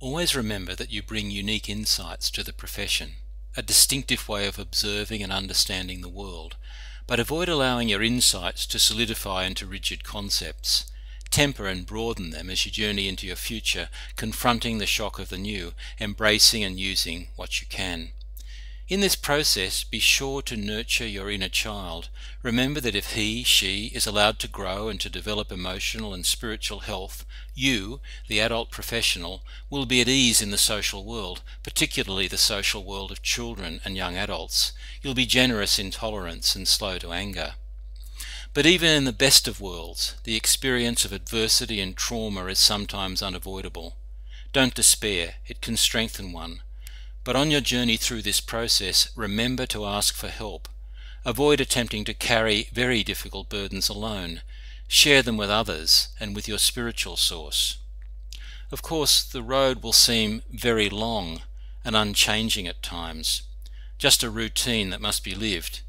Always remember that you bring unique insights to the profession, a distinctive way of observing and understanding the world, but avoid allowing your insights to solidify into rigid concepts. Temper and broaden them as you journey into your future, confronting the shock of the new, embracing and using what you can. In this process, be sure to nurture your inner child. Remember that if he, she, is allowed to grow and to develop emotional and spiritual health, you, the adult professional, will be at ease in the social world, particularly the social world of children and young adults. You'll be generous in tolerance and slow to anger. But even in the best of worlds, the experience of adversity and trauma is sometimes unavoidable. Don't despair, it can strengthen one. But on your journey through this process, remember to ask for help. Avoid attempting to carry very difficult burdens alone. Share them with others and with your spiritual source. Of course, the road will seem very long and unchanging at times, just a routine that must be lived,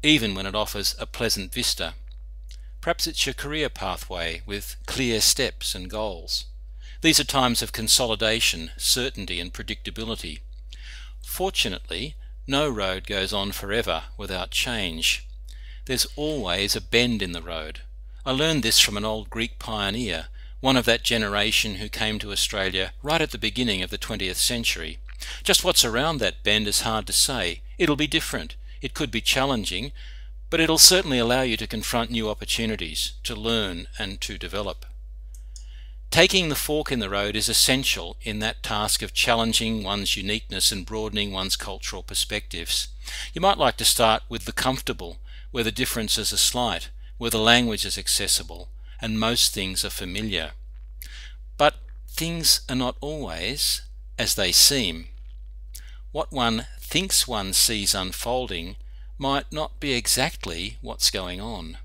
even when it offers a pleasant vista. Perhaps it's your career pathway with clear steps and goals. These are times of consolidation, certainty and predictability. Fortunately, no road goes on forever without change. There's always a bend in the road. I learned this from an old Greek pioneer, one of that generation who came to Australia right at the beginning of the 20th century. Just what's around that bend is hard to say. It'll be different. It could be challenging, but it'll certainly allow you to confront new opportunities, to learn and to develop. Taking the fork in the road is essential in that task of challenging one's uniqueness and broadening one's cultural perspectives. You might like to start with the comfortable, where the differences are slight, where the language is accessible, and most things are familiar. But things are not always as they seem. What one thinks one sees unfolding might not be exactly what's going on.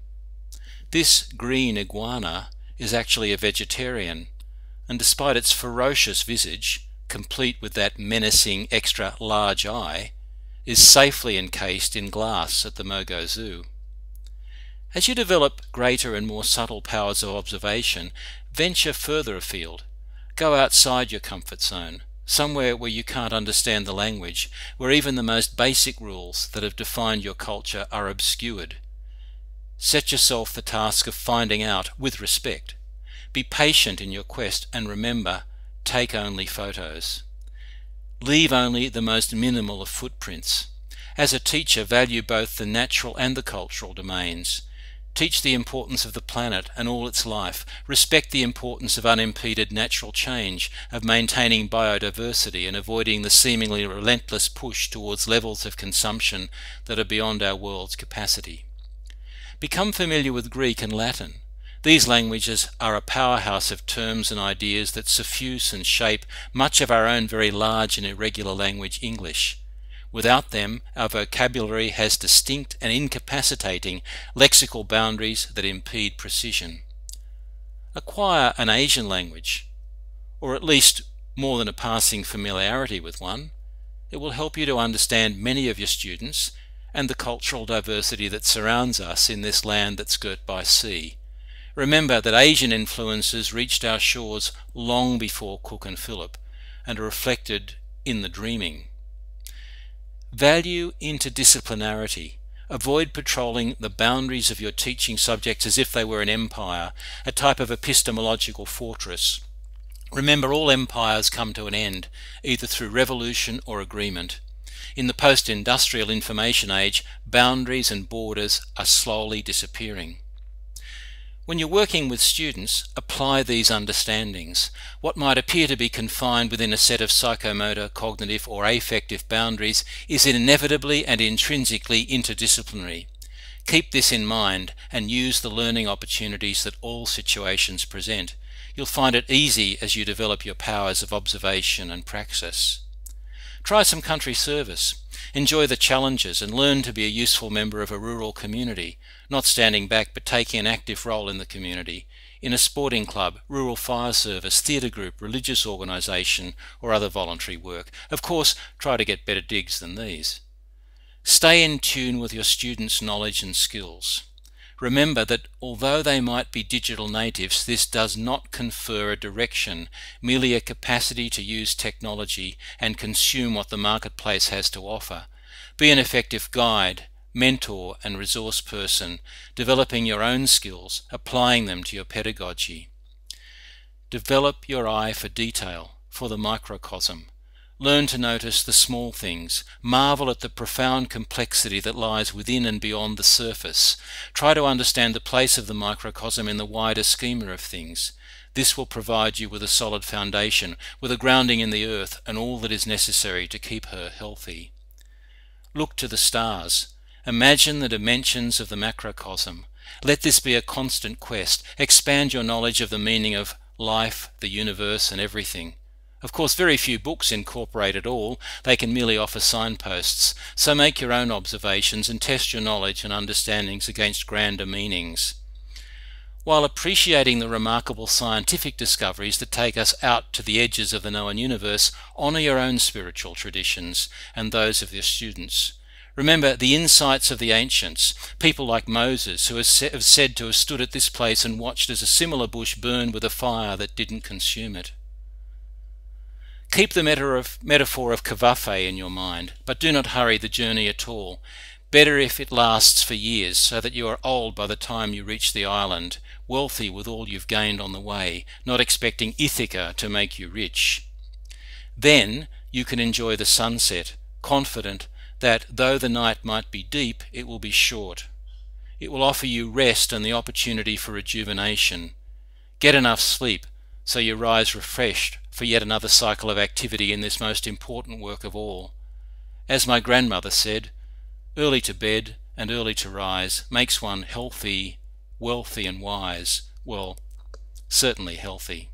This green iguana is actually a vegetarian, and despite its ferocious visage, complete with that menacing extra large eye, is safely encased in glass at the Mogo Zoo. As you develop greater and more subtle powers of observation, venture further afield. Go outside your comfort zone, somewhere where you can't understand the language, where even the most basic rules that have defined your culture are obscured. Set yourself the task of finding out with respect. Be patient in your quest and remember, take only photos. Leave only the most minimal of footprints. As a teacher, value both the natural and the cultural domains. Teach the importance of the planet and all its life. Respect the importance of unimpeded natural change, of maintaining biodiversity and avoiding the seemingly relentless push towards levels of consumption that are beyond our world's capacity. Become familiar with Greek and Latin. These languages are a powerhouse of terms and ideas that suffuse and shape much of our own very large and irregular language English. Without them, our vocabulary has distinct and incapacitating lexical boundaries that impede precision. Acquire an Asian language, or at least more than a passing familiarity with one. It will help you to understand many of your students and the cultural diversity that surrounds us in this land that's girt by sea. Remember that Asian influences reached our shores long before Cook and Phillip and are reflected in the dreaming. Value interdisciplinarity. Avoid patrolling the boundaries of your teaching subjects as if they were an empire, a type of epistemological fortress. Remember, all empires come to an end, either through revolution or agreement. In the post-industrial information age, boundaries and borders are slowly disappearing. When you're working with students, apply these understandings. What might appear to be confined within a set of psychomotor, cognitive or affective boundaries is inevitably and intrinsically interdisciplinary. Keep this in mind and use the learning opportunities that all situations present. You'll find it easy as you develop your powers of observation and praxis. Try some country service. Enjoy the challenges and learn to be a useful member of a rural community, not standing back but taking an active role in the community, in a sporting club, rural fire service, theatre group, religious organisation or other voluntary work. Of course, try to get better digs than these. Stay in tune with your students' knowledge and skills. Remember that although they might be digital natives, this does not confer a direction, merely a capacity to use technology and consume what the marketplace has to offer. Be an effective guide, mentor and resource person, developing your own skills, applying them to your pedagogy. Develop your eye for detail, for the microcosm. Learn to notice the small things. Marvel at the profound complexity that lies within and beyond the surface. Try to understand the place of the microcosm in the wider schema of things. This will provide you with a solid foundation, with a grounding in the earth and all that is necessary to keep her healthy. Look to the stars. Imagine the dimensions of the macrocosm. Let this be a constant quest. Expand your knowledge of the meaning of life, the universe, and everything. Of course, very few books incorporate it all. They can merely offer signposts. So make your own observations and test your knowledge and understandings against grander meanings. While appreciating the remarkable scientific discoveries that take us out to the edges of the known universe, honour your own spiritual traditions and those of your students. Remember the insights of the ancients, people like Moses, who have said to have stood at this place and watched as a similar bush burned with a fire that didn't consume it. Keep the metaphor of kavafe in your mind, but do not hurry the journey at all. Better if it lasts for years, so that you are old by the time you reach the island, wealthy with all you've gained on the way, not expecting Ithaca to make you rich. Then you can enjoy the sunset, confident that though the night might be deep, it will be short. It will offer you rest and the opportunity for rejuvenation. Get enough sleep, so you rise refreshed for yet another cycle of activity in this most important work of all. As my grandmother said, early to bed and early to rise makes one healthy, wealthy and wise. Well, certainly healthy.